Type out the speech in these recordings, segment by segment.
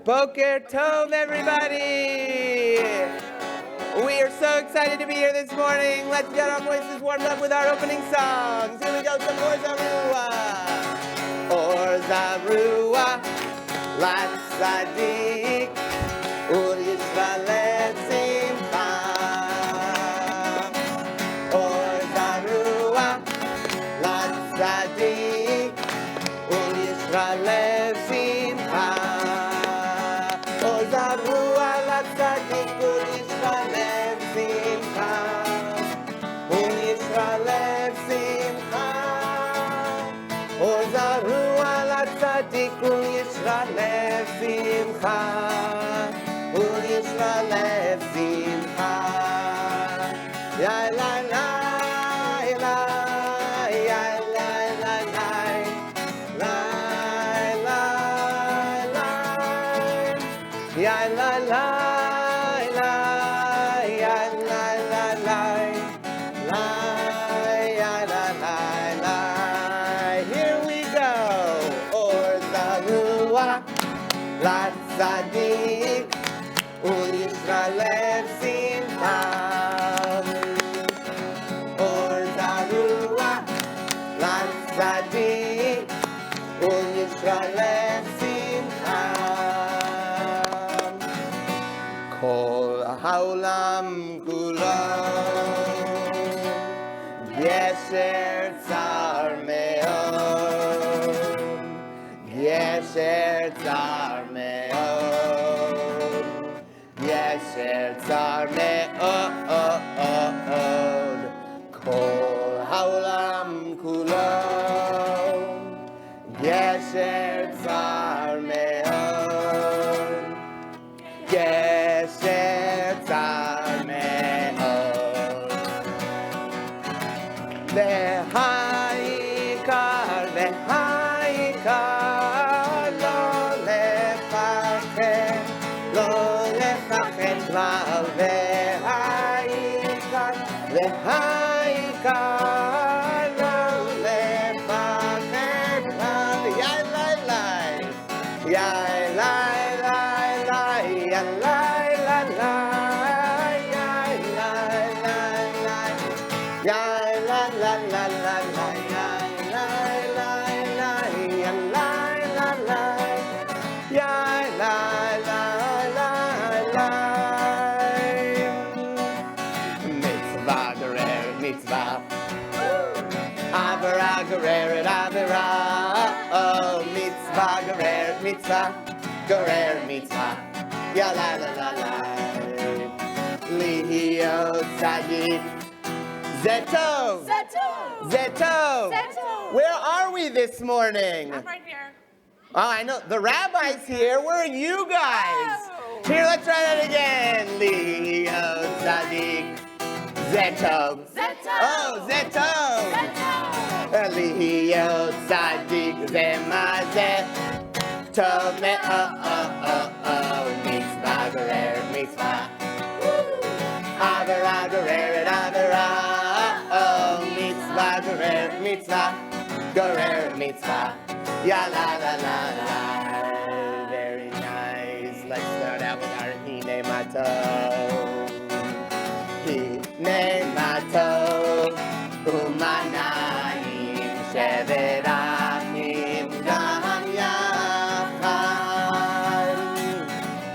Boker Tov, everybody! We are so excited to be here this morning. Let's get our voices warmed up with our opening songs. Here we go, some Or Zarua. Or Zarua, Lat Sadik, Ur Yisrael Simcha. Or Zarua, Lat Sadik, Ur Yisrael Simcha. Or Zarua, Lat Sadik, Ur Yisrael Simcha. Ur Yisrael Simcha. Or Zarua, Lat Sadik, Ur Yisrael Simcha. Ur Yisrael Simcha. Ya la la la, ya la la la, la la la, ya la la la, ya la la la, la ya la la la. Here we go. Or Zarua, Lat Sadik, Ur Yisrael Simcha. Or Zarua, Lat Sadik, Ur Yisrael Simcha. Kol haolam kulo Gesher tzar me'od, Gesher tzar me'od, Gesher tzar me'od. Kol haolam kulo Gesher tzar me'od, Gesher tzar me'od. V'ha'ikar, v'ha'ikar, lo לפחד, לא לפחד כלל. והעיקר, והעיקר, לא לפחד כלל. יא לי לי, יא לי לי לי, יא לי לי לי, יא לי לי לי, יא לי לי לי לי, יא לי לי לי, יא לי לי לי, יא לי לי לי. Mitzvah gereret mitzvah, avera gereret avera. Oh, mitzvah gereret mitzvah, gereret mitzvah. Ya la la la la. Lihiyot tzadik. Zetov. Zetov. Zetov. Zetov. Where are we this morning? I'm right here. Oh, I know. The rabbi's here. Where are you guys? Oh. Here, let's try that again. Lihiyot tzadik. Zetov. Zetov. Oh, Zetov. Zetov. Lihiyot tzadik ze ma ze tov me'od. Mitzvah gereret mitzvah, avera gereret avera. Oh, mitzvah gereret mitzvah, gereret mitzvah. Ya la la la la. Very nice. Let's start out with our hine matov. Hine matov umanayim shevet achim gam yachad.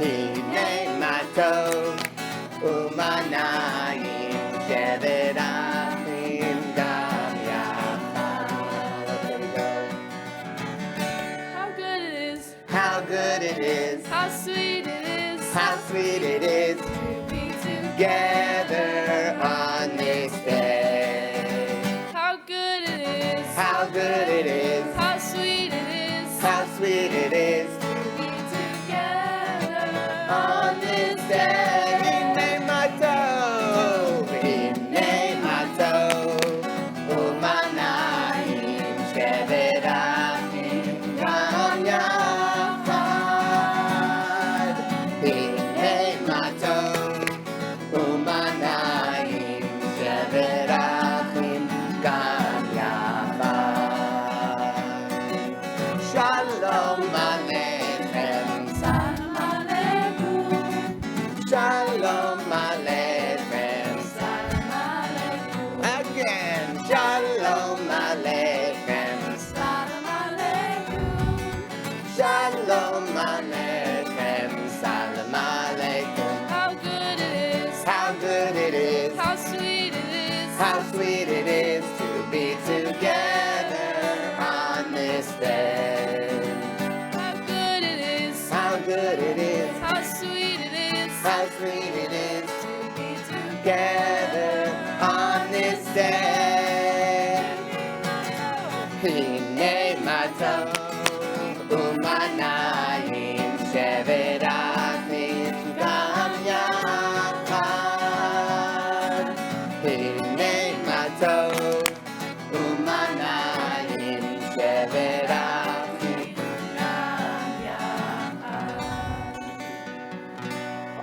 Hine matov umanayim shevet achim gam yachad. There we go. How good it is. How good it is. How sweet it is. How sweet it is. to be together. Together on this day. How good it is. How good it is. How sweet it is. How sweet it is. to be together On this day. Hine matov. Hine matov. Umanayim shevet achim gam yachad. Hine matov. Umanayim Hine matov umanayim sheverachim gam yachad. Hine matov umanayim sheverachim gam yachad.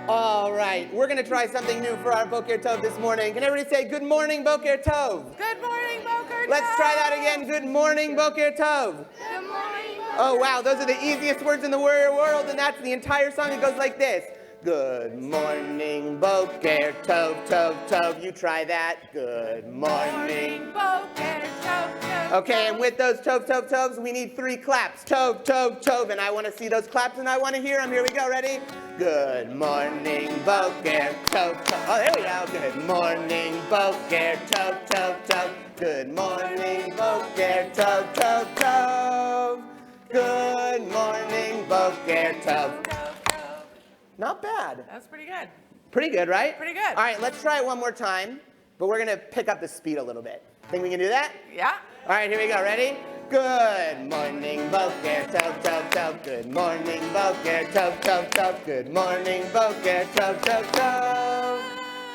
All right, we're going to try something new for our Boker Tov this morning. Can everybody say, good morning, Boker Tov? Good morning, Boker Tov. Let's try that again. Good morning, Boker Tov. Good morning. Oh, wow, those are the easiest words in the world, and that's the entire song. It goes like this. Good morning, Boker Tov, Tov, Tov. You try that. Good morning. Boker Tov, Tov. Okay, and with those Tov, Tov, Tovs, we need 3 claps. Tov, Tov, Tov, and I want to see those claps, and I want to hear them. Here we go, ready? Good morning, Boker Tov, Tov. Oh, there we go. Good morning, Boker Tov, Tov, Tov. Good morning, Boker Tov, Tov, Tov. Good morning, Boker Tov. Not bad. That's pretty good. Pretty good, right? Pretty good. All right, let's try it one more time, but we're going to pick up the speed a little bit. Think we can do that? Yeah. All right, here we go. Ready? Good morning, Boker Tov, Tov, Tov. Good morning, Boker Tov, Tov, Tov. Good morning, Boker Tov, Tov, Tov.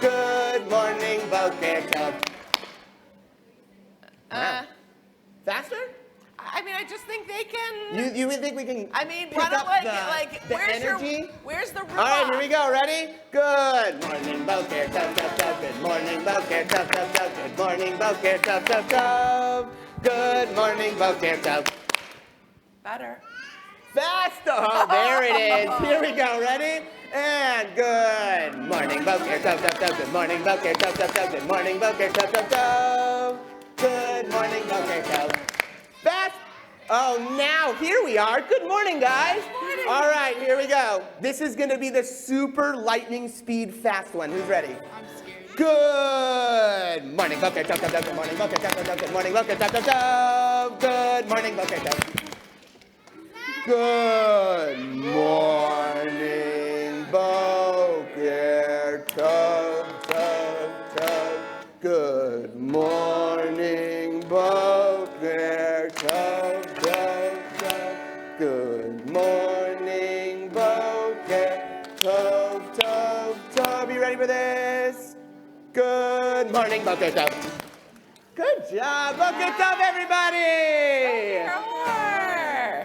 Good morning, Boker Tov. Wow. Faster? I mean, I just think they can. You think we can I mean, pick why don't up the where's energy? where's the room? All right, here we go. Ready? Good morning, Boker Tov, Tov, Tov. Good morning, Boker Tov, Tov, Tov. Good morning, Boker Tov, Tov, Tov. Good morning, Boker Tov. Better. Faster. Oh, there it is. Here we go. Ready? And good morning, Boker Tov, Tov, Tov. Good morning, Boker Tov, Tov, Tov. Good morning, Boker Tov, Tov, Tov. Good morning, Boker Tov. Fast. Oh, now here we are. Good morning, guys. Good morning. All right, here we go. This is going to be the super lightning speed fast one. Who's ready? I'm scared. Good morning, Boker Tov, Tov, Tov. Good morning, Boker Tov, Tov, Tov. Good morning, Boker Tov, Tov, Tov. Good morning, Boker Tov. Good morning, Boker Tov, Tov, Tov. Good morning, Boker Tov, Tov, Tov. Good morning, Boker Tov, Tov, Tov. You ready for this? Good morning, Boker Tov. Good job, Boker Tov, everybody! More.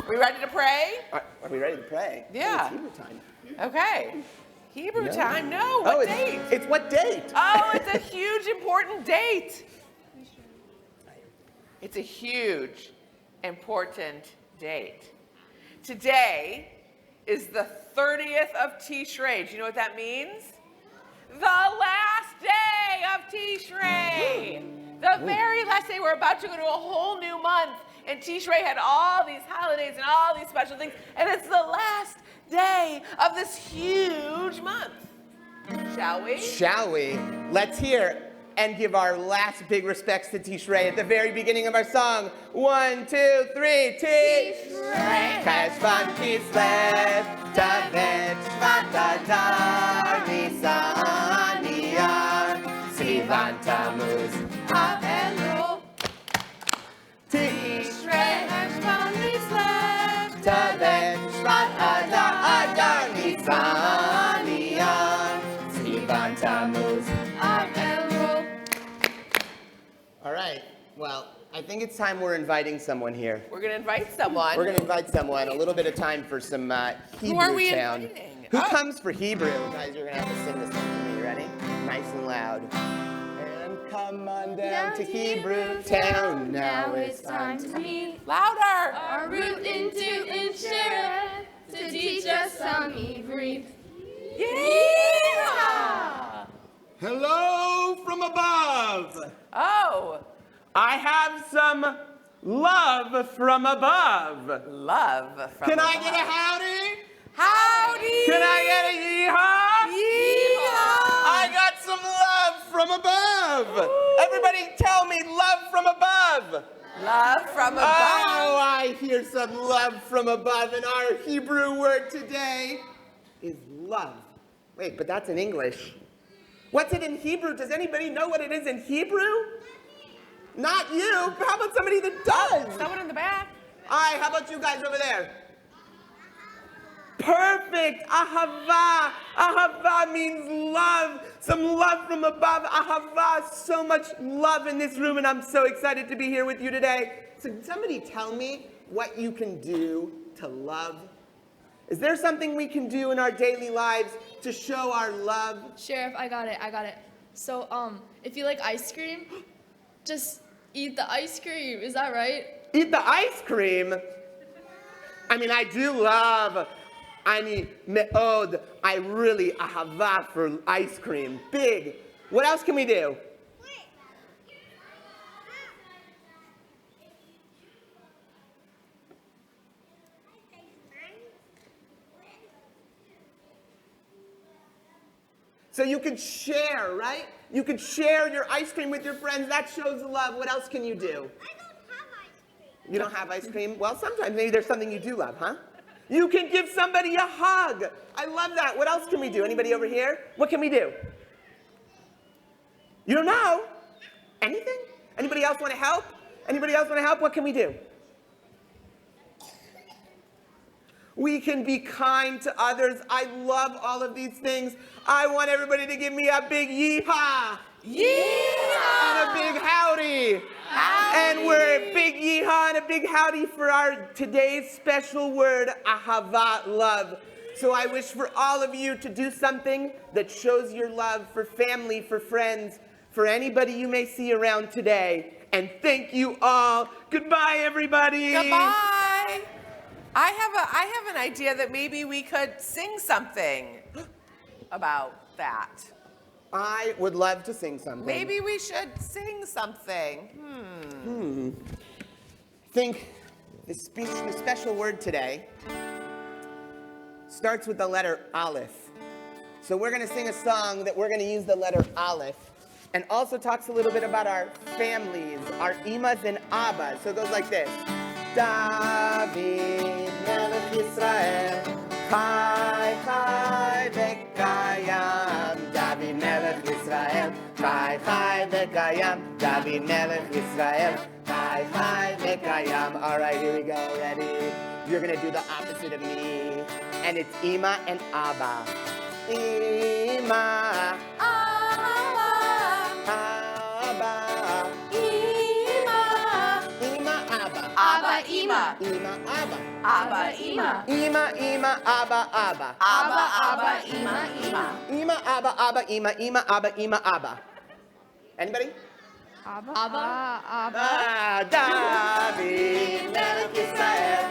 We ready to pray? Are we ready to pray? Yeah. It's Hebrew time. Okay. Hebrew No. time? No. What date? It's what date? Oh, it's a huge, important date. It's a huge, important date. Today is the 30th of Tishrei. Do you know what that means? The last day of Tishrei. The very last day. We're about to go to a whole new month. And Tishrei had all these holidays and all these special things. And it's the last day of this huge month. Shall we? Shall we? Let's hear and give our last big respects to Tishrei at the very beginning of our song. 1, 2, 3, Tishrei. Helfman T'filah, Tavet Shvat Adar Nisan Iyar Sivan Tammuz Av Elul. Tishrei Helfman T'filah. Tavet Shvat Adar Nisan Iyar Sivan Tammuz. Av Elul. All right, well, I think it's time we're inviting someone here. We're going to invite someone. We're going to invite someone. A little bit of time for some Hebrew are we town. inviting? Who Oh. comes for Hebrew? Guys, you're going to have to sing this one for me. Ready? Nice and loud. And come on down to Hebrew town. Now it's time to meet Louder. our root into Inshera to teach us some Hebrew. Yeah. Hello from above. Oh, I have some love from above. love from Can I above. get a howdy? Howdy. Can I get a yeehaw? Yeehaw. I got some love from above. Ooh. Everybody tell me love from above. Love from above. Oh, I hear some love from above, and our Hebrew word today is love. Wait, but that's in English. What's it in Hebrew? Does anybody know what it is in Hebrew? Not you. How about somebody that does? Someone in the back. All right, how about you guys over there? Perfect. Ahava. Ahava means love. Some love from above. Ahava. So much love in this room, and I'm so excited to be here with you today. So somebody tell me what you can do to love. Is there something we can do in our daily lives to show our love? Sheriff, I got it. So, if you like ice cream, just eat the ice cream. Is that right? Eat the ice cream? I mean, I do love, me'od, I really ahava for ice cream. Big. What else can we do? So you could share, right? You could share your ice cream with your friends. That shows love. What else can you do? I don't have ice cream. You don't have ice cream? Well, sometimes maybe there's something you do love, huh? You can give somebody a hug. I love that. What else can we do? Anybody over here? What can we do? You don't know? Anything? Anybody else want to help? Anybody else want to help? What can we do? We can be kind to others. I love all of these things. I want everybody to give me a big yeehaw. Yeehaw! And a big howdy. Howdy. And we're a big yeehaw and a big howdy for our today's special word, ahava, love. So I wish for all of you to do something that shows your love for family, for friends, for anybody you may see around today. And thank you all. Goodbye, everybody. Goodbye. I have an idea that maybe we could sing something about that. I would love to sing something. Maybe we should sing something. Think the special word today starts with the letter Aleph. So we're going to sing a song that we're going to use the letter Aleph, and also talks a little bit about our families, our imas and abbas. So it goes like this. David Melech Yisrael, Chai Chai V'Kayam. David Melech Yisrael, Chai Chai V'Kayam. David Melech Yisrael, Chai Chai V'Kayam. All right, here we go. Ready? You're gonna do the opposite of me, and it's Ima and Abba. Ima. Abba, Ima. Ima, Abba. Abba, Ima. Ima, Ima, Abba, Abba. Abba, Abba, Ima, Ima. Ima, Abba, Abba, Ima, Abba, Ima, Abba. Anybody? Abba, David, Melech Yisrael,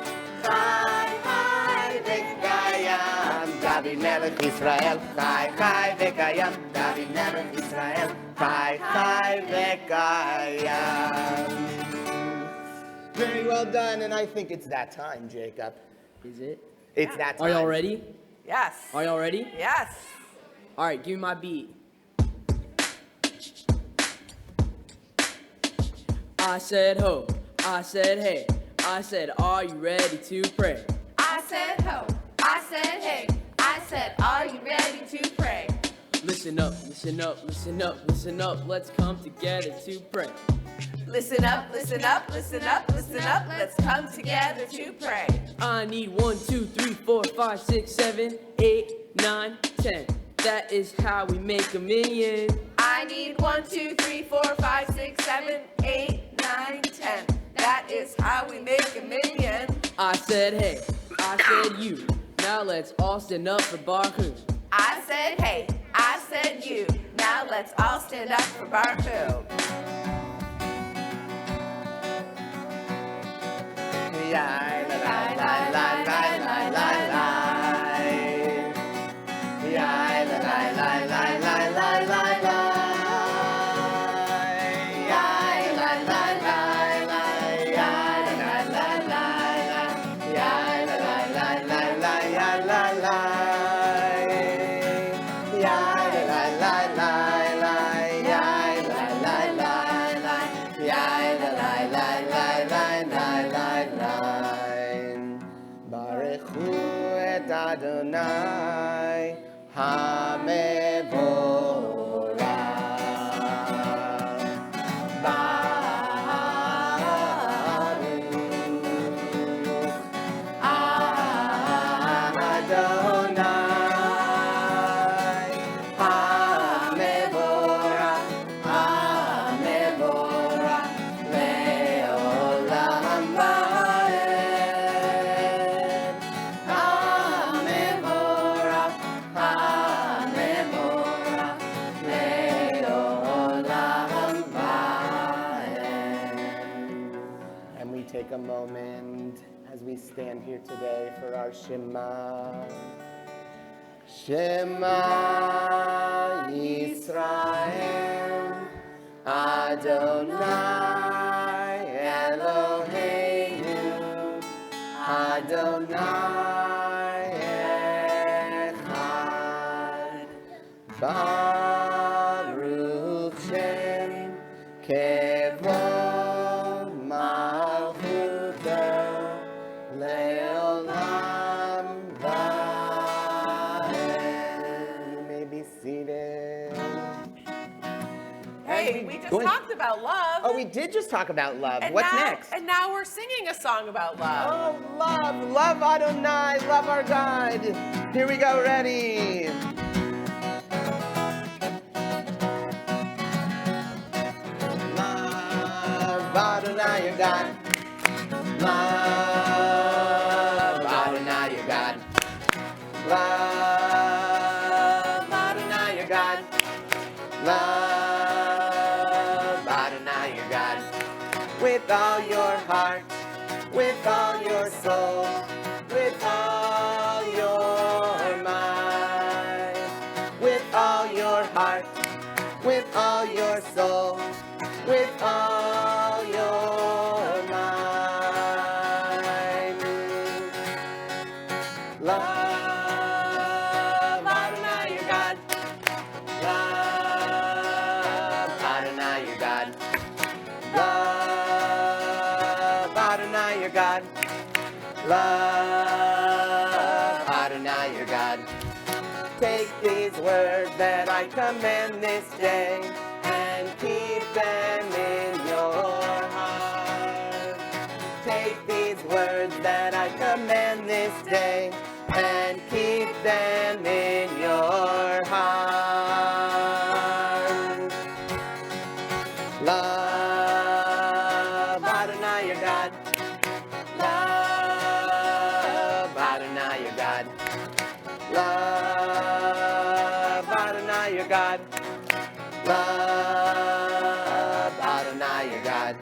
Chai, Chai, V'Kayam. David, Melech Yisrael, Chai, Chai, V'Kayam. David, Melech Yisrael, Chai, Chai, V'Kayam. Very well done, and I think it's that time, Jacob. Is it? It's that time. Are y'all ready? Yes. Are y'all ready? Yes. All right, give me my beat. I said ho, I said hey, I said are you ready to pray? I said ho, I said hey, I said are you ready to pray? Listen up, listen up, listen up, listen up, let's come together to pray. Listen up, listen up, listen up, listen up. Let's come together to pray. I need 1, 2, 3, 4, 5, 6, 7, 8, 9, 10. That is how we make a million. I need 1, 2, 3, 4, 5, 6, 7, 8, 9, 10. That is how we make a million. I said hey, I said you. Now let's all stand up for Baruch. I said hey, I said you. Now let's all stand up for Baruch. La la la la la la la la. La la la la la la la la la. Adonai HaMevorach. take a moment as we stand here today for our Shema. Shema Yisrael, Adonai Eloheinu, Adonai Echad, Baruch Shem Kevod Malchuto Leolam Vaed. You may be seated. Hey, we just Go ahead. talked about love. Oh, we did just talk about love. And What's now, next? And now we're singing a song about love. Oh, love, love Adonai, love our God. Here we go, ready. Love Adonai, your God. Love Adonai, your God. Love Adonai, your God. Love Adonai, your God. With all your heart, with all your soul, with all your mind, with all your heart, with all your soul, with all your mind. Love Adonai, your God. Love Adonai, your God. Love Adonai, your God. Love Adonai, your God. Take these words that I command this day and keep them in your heart. Take these words that I command this day and keep them in your heart. Love Adonai, your God. Love Adonai, your God. Love Adonai, your God. Love Adonai, your God.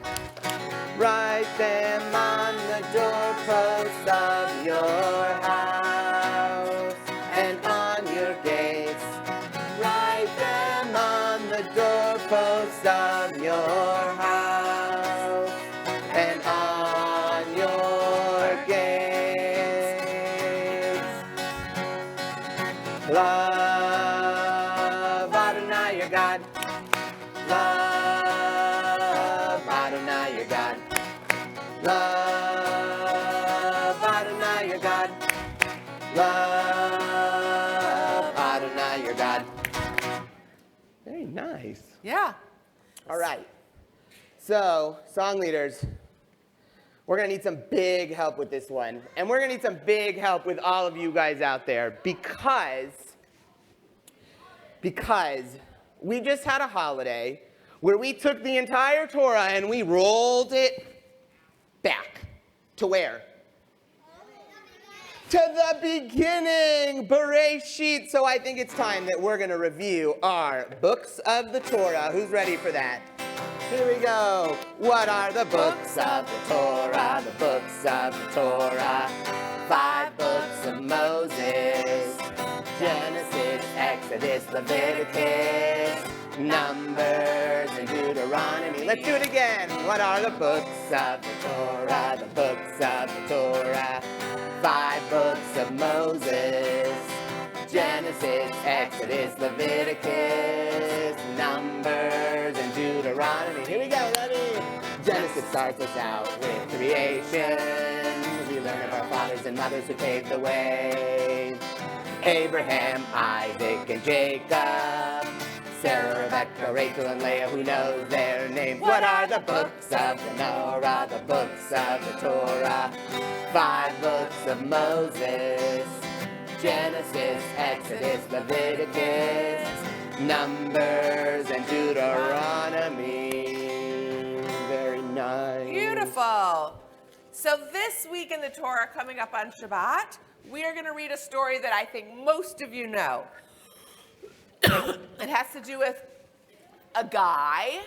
Write them on the doorposts of your house and on your gates. Write them on the doorposts of your house and on your gates. Love Adonai, your God. Love Adonai, your God. Love Adonai, your God. Love Adonai, your God. Very nice. Yeah. All right. So, song leaders, we're going to need some big help with this one. And we're going to need some big help with all of you guys out there because we just had a holiday where we took the entire Torah and we rolled it back. To where? To the beginning, Bereshit. So I think it's time that we're going to review our books of the Torah. Who's ready for that? Here we go. What are the books of the Torah? The books of the Torah. 5 books of Moses. Genesis, Exodus, Leviticus, Numbers, and Deuteronomy. Let's do it again. What are the books of the Torah? The books of the Torah. 5 books of Moses. Genesis, Exodus, Leviticus, Numbers, and Deuteronomy. Here we go, ready? Genesis starts us out with creation. We learn of our fathers and mothers who paved the way. Abraham, Isaac, and Jacob. Sarah, Rebecca, Rachel, and Leah, who knows their names? What are the books of the Torah? The books of the Torah. 5 books of Moses. Genesis, Exodus, Leviticus, Numbers, and Deuteronomy. Very nice. Beautiful. So this week in the Torah, coming up on Shabbat, we are going to read a story that I think most of you know. It has to do with a guy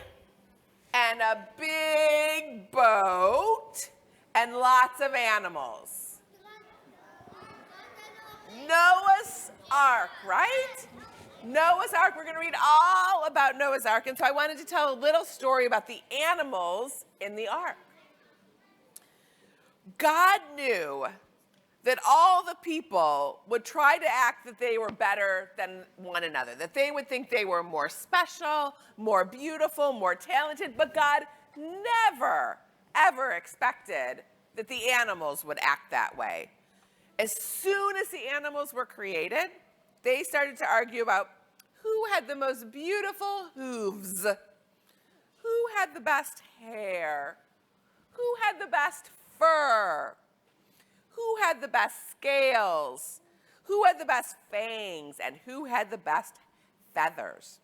and a big boat, and lots of animals. Noah's Ark, right? Noah's Ark. We're going to read all about Noah's Ark. And so I wanted to tell a little story about the animals in the ark. God knew that all the people would try to act that they were better than one another, that they would think they were more special, more beautiful, more talented, but God never, ever expected that the animals would act that way. As soon as the animals were created, they started to argue about who had the most beautiful hooves, who had the best hair, who had the best fur, who had the best scales, who had the best fangs, and who had the best feathers.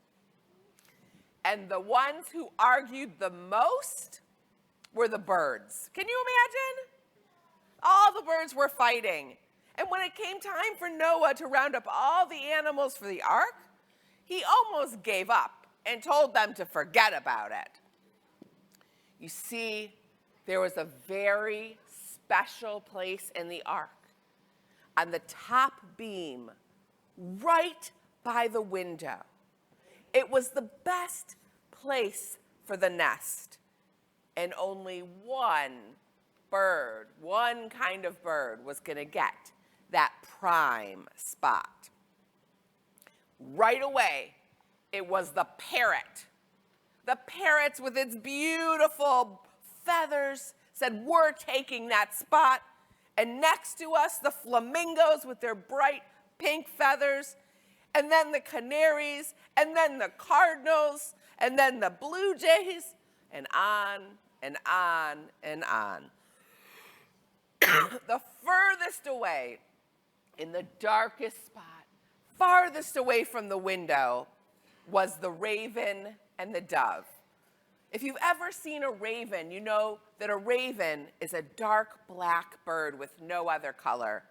And the ones who argued the most were the birds. Can you imagine? All the birds were fighting. And when it came time for Noah to round up all the animals for the ark, he almost gave up and told them to forget about it. You see, there was a very special place in the ark on the top beam, right by the window. It was the best place for the nest, and only one bird, one kind of bird, was going to get that prime spot. Right away, it was the parrot. The parrot with its beautiful feathers said, "We're taking that spot." And next to us, the flamingos with their bright pink feathers, and then the canaries, and then the cardinals, and then the blue jays, and on and on and on. The furthest away, in the darkest spot, farthest away from the window, was the raven and the dove. If you've ever seen a raven, you know that a raven is a dark black bird with no other color,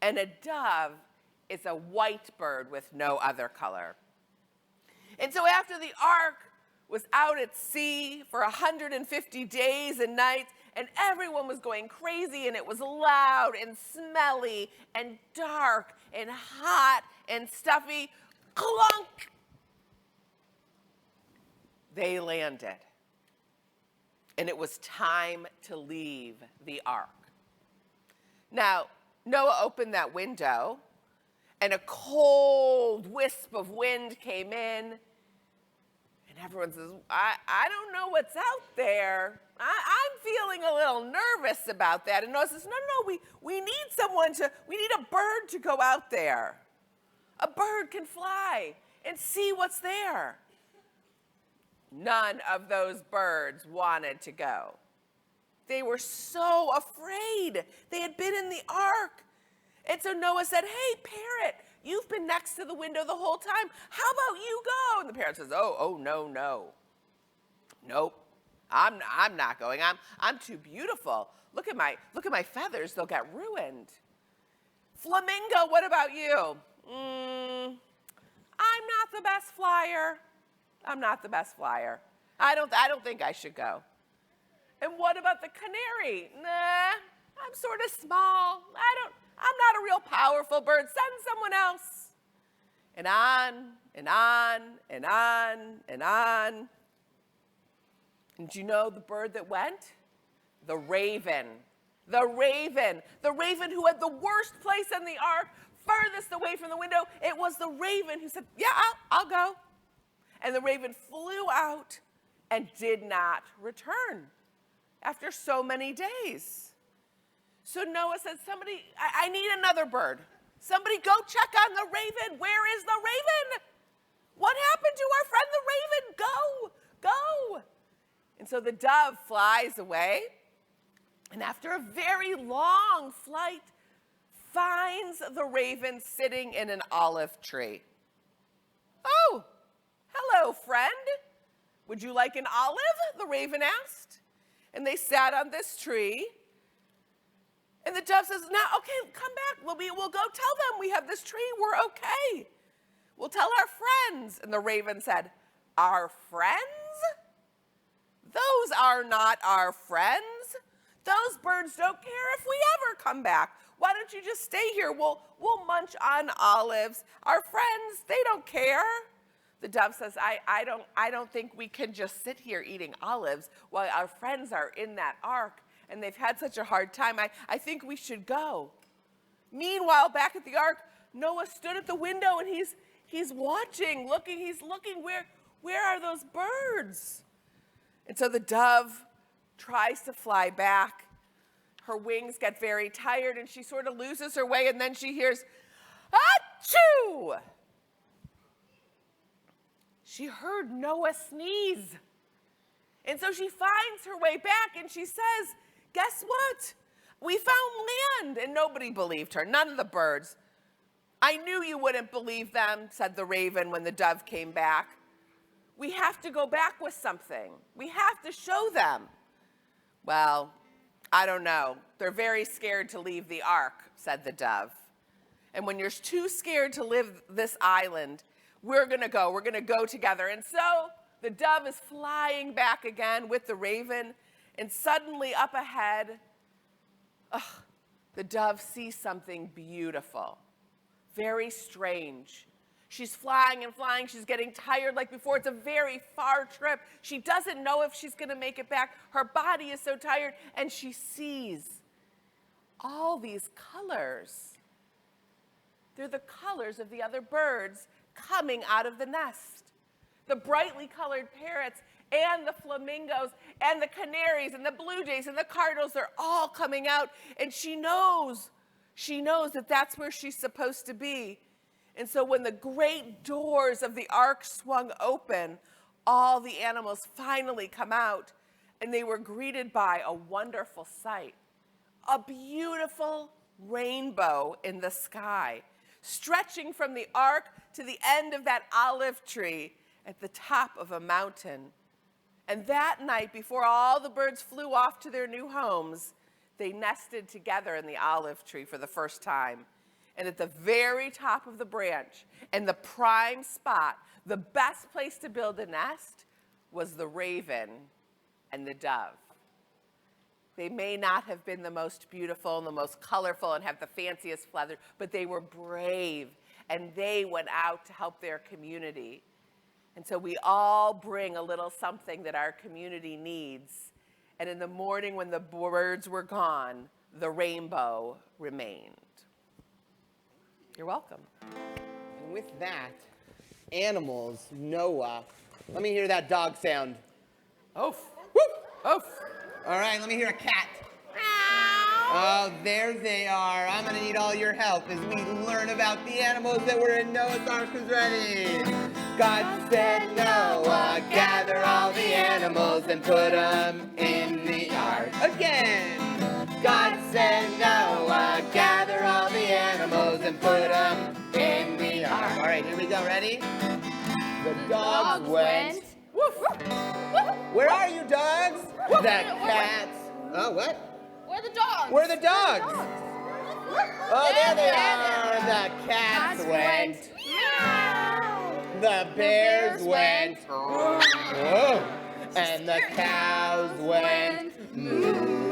and a dove is a white bird with no other color. And so after the ark was out at sea for 150 days and nights, and everyone was going crazy, and it was loud and smelly and dark and hot and stuffy, clunk! They landed. And it was time to leave the ark. Now, Noah opened that window, and a cold wisp of wind came in. And everyone says, I don't know what's out there. I'm feeling a little nervous about that. And Noah says, no, we need a bird to go out there. A bird can fly and see what's there. None of those birds wanted to go. They were so afraid. They had been in the ark. And so Noah said, "Hey, parrot, you've been next to the window the whole time. How about you go?" And the parrot says, oh, no. Nope, I'm not going. I'm too beautiful. Look at my feathers. They'll get ruined. Flamingo, what about you? I'm not the best flyer. I'm not the best flyer. I don't think I should go. And what about the canary? Nah, I'm sort of small. I'm not a real powerful bird. Send someone else. And on, and on, and on, and on. And do you know the bird that went? The raven. The raven. The raven who had the worst place in the ark, furthest away from the window. It was the raven who said, "Yeah, I'll go." And the raven flew out and did not return after so many days. So Noah said, I need another bird. Somebody go check on the raven. Where is the raven? What happened to our friend the raven? Go. And so the dove flies away, and after a very long flight, finds the raven sitting in an olive tree. "Oh, hello, friend. Would you like an olive?" the raven asked. And they sat on this tree. And the dove says, "Now, okay, come back. We'll go tell them we have this tree. We're okay. We'll tell our friends." And the raven said, "Our friends? Those are not our friends. Those birds don't care if we ever come back. Why don't you just stay here? We'll munch on olives. Our friends, they don't care. The dove says, I don't think we can just sit here eating olives while our friends are in that ark and they've had such a hard time. I think we should go. Meanwhile, back at the ark, Noah stood at the window and he's watching, looking, he's looking, where are those birds? And so the dove tries to fly back. Her wings get very tired and she sort of loses her way, and then she hears, achoo! She heard Noah sneeze. And so she finds her way back and she says, guess what? We found land. And nobody believed her, none of the birds. I knew you wouldn't believe them, said the raven when the dove came back. We have to go back with something. We have to show them. Well, I don't know. They're very scared to leave the ark, said the dove. And when you're too scared to leave this island, we're going to go. We're going to go together. And so the dove is flying back again with the raven. And suddenly up ahead, the dove sees something beautiful, very strange. She's flying and flying. She's getting tired like before. It's a very far trip. She doesn't know if she's going to make it back. Her body is so tired. And she sees all these colors. They're the colors of the other birds coming out of the nest. The brightly colored parrots and the flamingos and the canaries and the blue jays and the cardinals, they're all coming out. And she knows that that's where she's supposed to be. And so when the great doors of the ark swung open, all the animals finally come out, and they were greeted by a wonderful sight. A beautiful rainbow in the sky, stretching from the ark to the end of that olive tree at the top of a mountain. And that night, before all the birds flew off to their new homes, they nested together in the olive tree for the first time. And at the very top of the branch, and the prime spot, the best place to build a nest, was the raven and the dove. They may not have been the most beautiful and the most colorful and have the fanciest feathers, but they were brave, and they went out to help their community. And so we all bring a little something that our community needs. And in the morning when the birds were gone, the rainbow remained. You're welcome. And with that, animals, Noah. Let me hear that dog sound. Oof. Woof. Oof. All right, let me hear a cat. Oh, there they are. I'm going to need all your help as we learn about the animals that were in Noah's Ark. Who's ready? God said, Noah, gather all the animals and put them in the ark. Again. God said, Noah, gather all the animals and put them in the ark. All right, here we go. Ready? The dogs went. Woof. Where are you, dogs? The cats. Oh, what? Where are the dogs? Where are the dogs? Oh, there they are. The cats went. The bears went. Oh. And the cows went. Moo.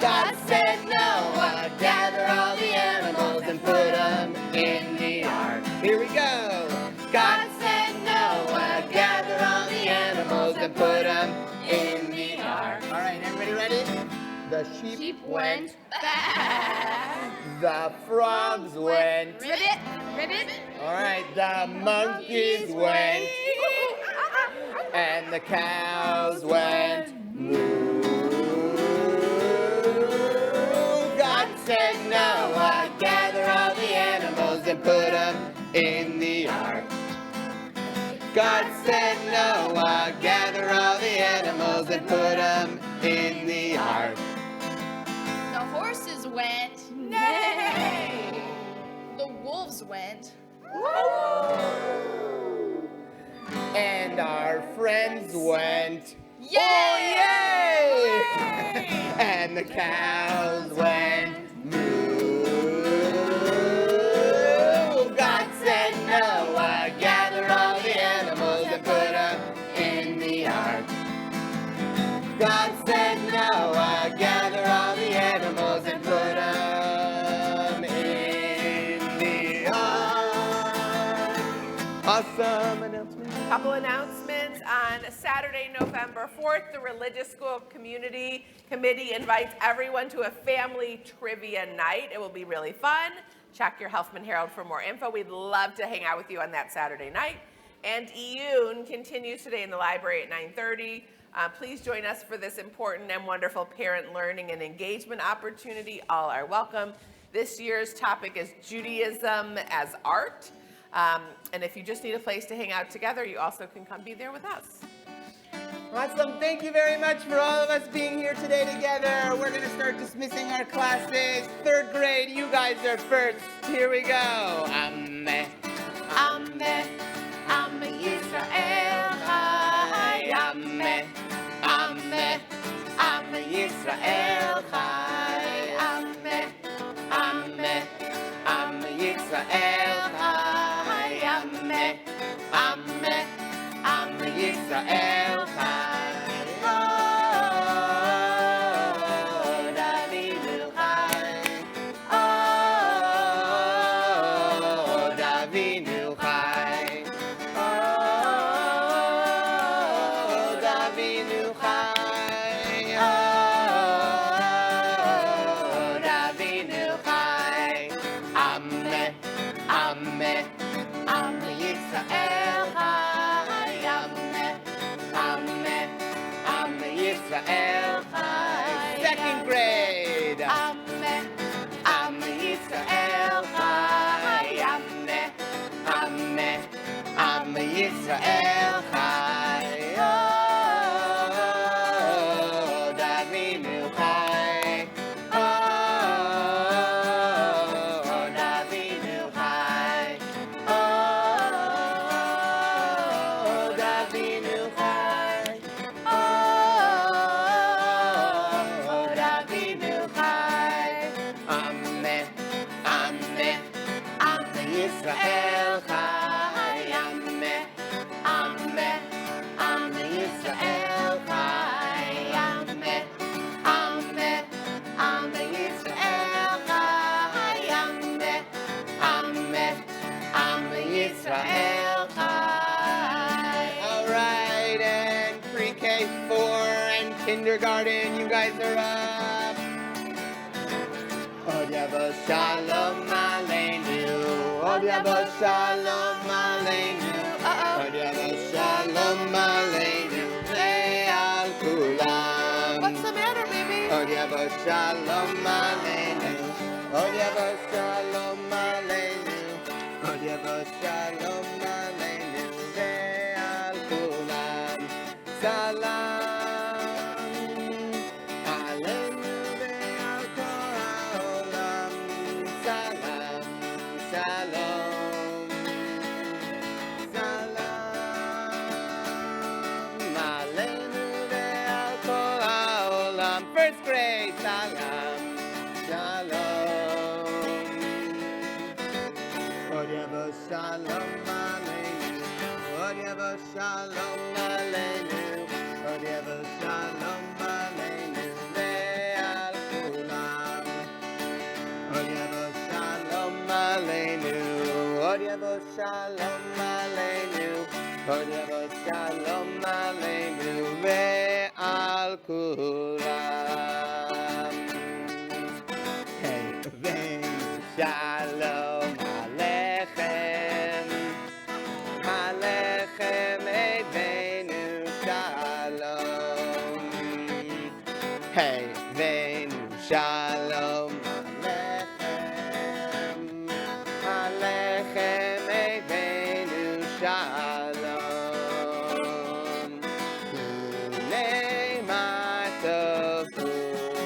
God said, Noah, gather all the animals and put them in the ark. Here we go. God said, Noah, gather all the animals and put them in the ark. All right, everybody ready? The sheep went back. The frogs went. Ribbit. All right, the monkeys went. And the cows went. Moo. God said, Noah, gather all the animals and put them in the ark. God said, Noah, gather all the animals and put them in the ark. The horses went. Nay. The wolves went. And our friends went. Yay! Oh, yay! And the cows went. Moo. God said, Noah, gather all the animals and put them in the ark. God said, Noah, gather all the animals and put them in the ark. Awesome announcement. Couple announcements. On Saturday, November 4th, the Religious School Community Committee invites everyone to a family trivia night. It will be really fun. Check your Helfman Herald for more info. We'd love to hang out with you on that Saturday night. And Iyun continues today in the library at 9:30. Please join us for this important and wonderful parent learning and engagement opportunity. All are welcome. This year's topic is Judaism as art. And if you just need a place to hang out together, you also can come be there with us. Awesome. Thank you very much for all of us being here today together. We're going to start dismissing our classes. 3rd grade, you guys are first. Here we go. Ameh, Ameh, Ameh Yisrael Chai. Ameh, Ameh, Ameh Yisrael Chai. Ameh, Ameh, Ameh Yisrael Chai. Ameh, Ameh, Ameh Yisrael Chai. Second grade. Ameh, Ameh Yisrael Chai. Ameh, Ameh, Ameh Yisrael Chai. Oh, Davinu Chai. Oh, Davinu Chai. Oh, Davinu Chai. Ameh, Ameh, Ameh Yisrael Chai. Ameh, Ameh, Ameh Yisrael Chai. Ameh, Ameh, Ameh Yisrael Chai. Ameh, Ameh, Ameh Yisrael Chai. All right, and pre-K 4 and kindergarten, you guys are up. Od Yavo Shalom Aleinu. Od Yavo Shalom Aleinu. Od Yavo Shalom Aleinu. Ve'al Kulam. What's the matter, baby? Od Yavo Shalom Aleinu. Od Yavo Shalom Aleinu. Od Yavo Shalom Aleinu. Ve'al Kulam. Salam. Shalom Aleinu, Od Yavo Shalom Aleinu, Od Yavo Shalom Aleinu, Ve'al Kulam. Od Yavo Shalom Aleinu, Od Yavo Shalom Aleinu, Od Yavo Shalom Aleinu, Ve'al Kulam. Hey, Shalom. Hey, Venu Shalom Alechem, Alechem, hey, Venu Shalom. Kulei matov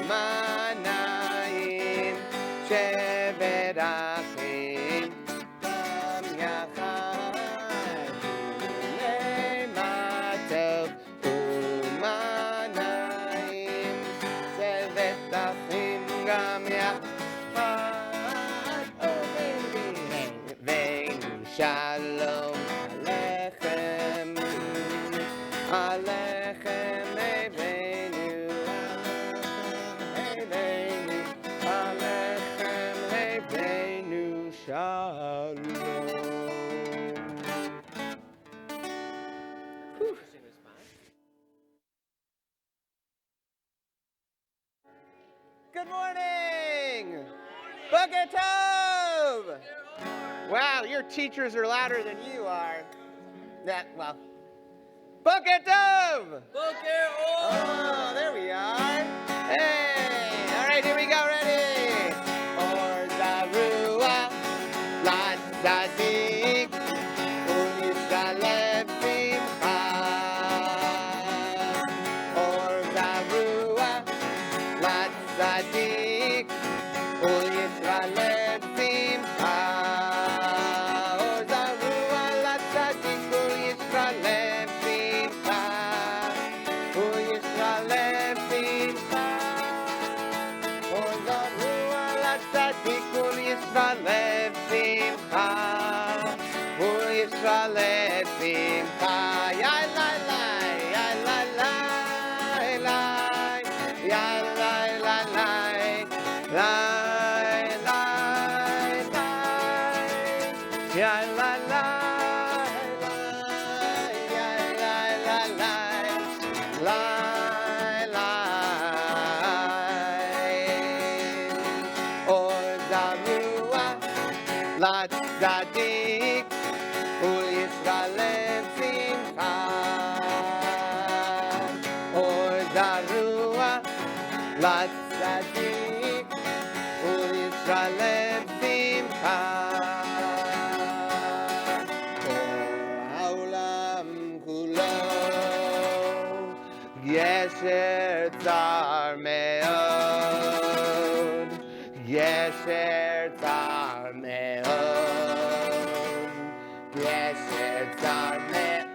umanayim, shevet achim, tam yachad. Kulei matov umanayim, shevet achim, gam yachad. Oh, baby. Venu Shalom Alechem, Alechem, hey, Venu Eilenu, Alechem Lebeinu Shalom. Good morning! Boker Tov! Wow, your teachers are louder than you are. Well, Boker Tov! Oh, there we are. Hey! All right, here we go. Ready? Or Zarua, Lat Zadik, Unishalem Simcha. Or Zarua, Lat Zadik, Unishalem Simcha. Or Zarua, Lat Zadik, Unishalem Simcha. Unishalem Simcha. Or Zarua, Lat Zadik, Unishalem Simcha. Unishalem Simcha. Ya la la, ya la la, la, ya la la la, la, la, la, ya la la, la, ya la la la, la, la. Or Zarua, Lat Zadik, U'Yisraelem Simcha. Or Zarua, Lat Zadik, U'Yisraelem Simcha. Kol ha'olam kulo, Yesher tzar me'od, Yesher tzar me'od, Yesher tzar me'od,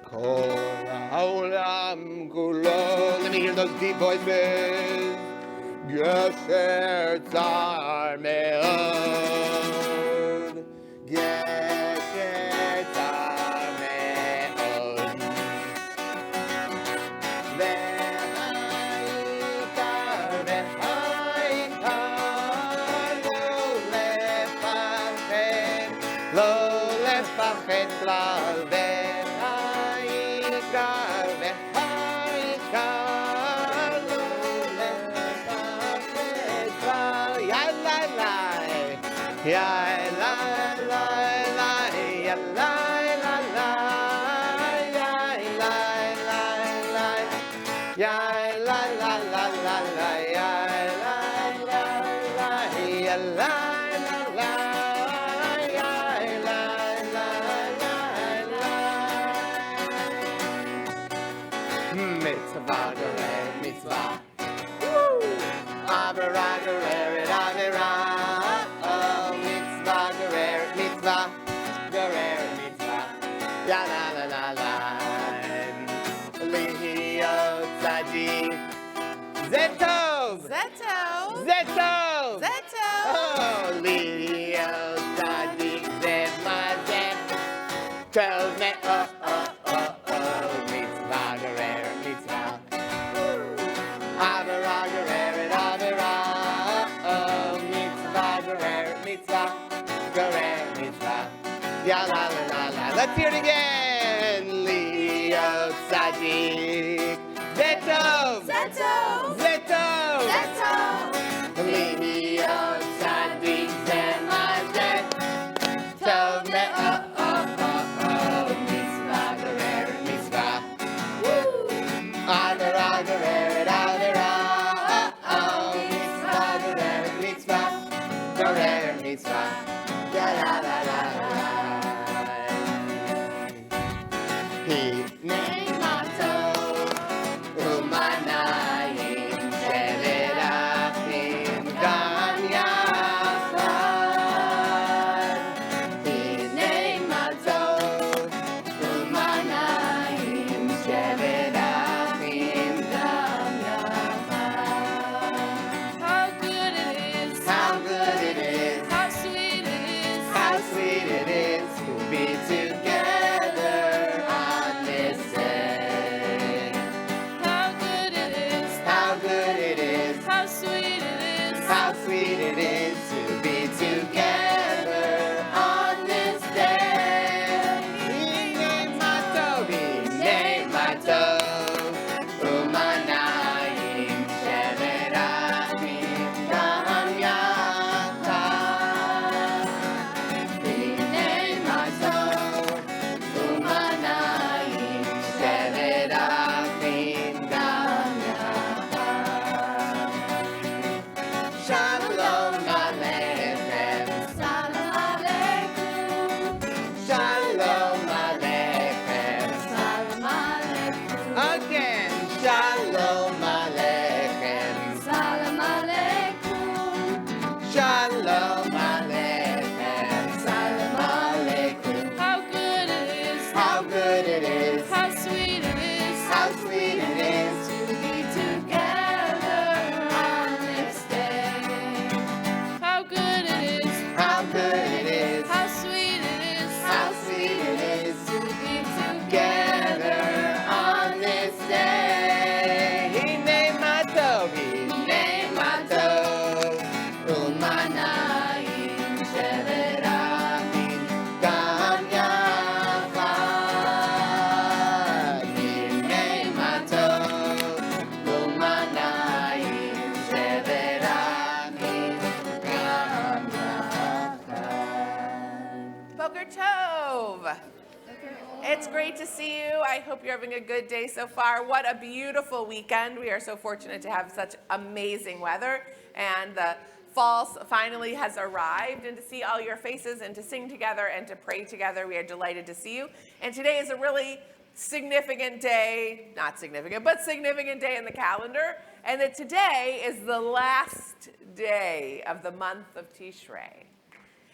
Kol ha'olam kulo. Let me hear those deep voices. Yesher tzar me'od, Yesher tzar me'od. V'ha'ikar, v'ha'ikar, lo לפחד כלל. והעיקר, והעיקר, לא לפחד כלל. יאללה לי, יאללה לי, יאללה לי, יאללה לי, יאללה לי, יאללה mitzvah gerer mitzvah. Avera gereret avera. Oh, mitzvah gereret mitzvah. Gereret mitzvah. Ya la la la la. Lihiyot tzadik. Zetov. Zetov. Zetov. Zetov. Oh, lihiyot tzadik. Zet mazet. Tov me oh oh oh oh. Mitzvah gereret mitzvah. Avera gereret avera. Oh, mitzvah gereret mitzvah. Gereret mitzvah. Ya la la la la. Let's hear it again. Lihiyot tzadik. Zetov. Zetov. Zetov. Zetov. Lihiyot tzadik. Zet mazet. Tov me oh oh oh oh. Mitzvah gereret mitzvah. Avera gereret avera. Oh, mitzvah gereret mitzvah. Gereret mitzvah. Ya la la la la. Hinei matov u'manayim shevet achim gam yachad. Hinei matov u'manayim shevet achim gam yachad. How good it is. How good it is, How sweet it is. how sweet it is to be together on this it is. How sweet it is. How sweet it is. To be together on this day. How good it is. How good it is. How sweet it is. How sweet it is. To be Together on this day. He named my dog. He named my dog. Umanayim sheberachim Gam yachad. He named my dog. Umanayim sheberachim Gam yachad. Boker Tov. It's great to see you. I hope you're having a good day so far. What a beautiful weekend. We are so fortunate to have such amazing weather. And the fall finally has arrived. And to see all your faces and to sing together and to pray together, we are delighted to see you. And today is a really significant day, not significant, but significant day in the calendar. And that today is the last day of the month of Tishrei.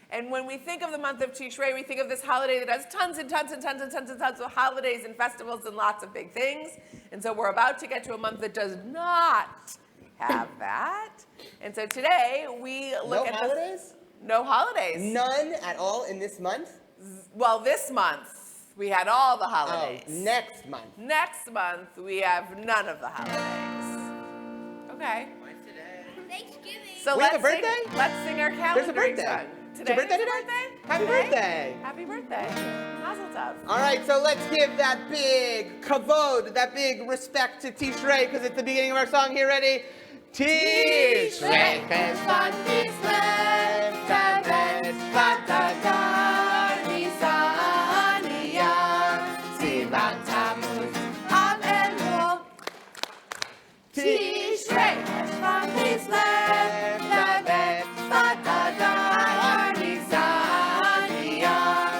And when we think of the month of Tishrei, we think of this holiday that has tons and tons and tons and tons and tons of holidays and festivals and lots of big things. And so we're about to get to a month that does not have that. And so today we look No at holidays? No holidays. None at all in this month? Well, this month we had all the Oh, holidays. next month. Next month we have none of the holidays. Okay. Thanksgiving. So We have a let's sing, birthday? let's sing our calendar. There's a birthday. song. It's Today your birthday is your today? birthday? Happy Today? birthday. Happy birthday. Mazel tov. All right, so let's give that big kavod, that big respect to Tishrei, because it's the beginning of our song. Here, ready? Tishrei cheshvan Kislev Tevet V'Adar Nisan Iyar Sivan Tammuz Av Elul Tishrei cheshvan Kislev Tevet V'Adar Nisan Iyar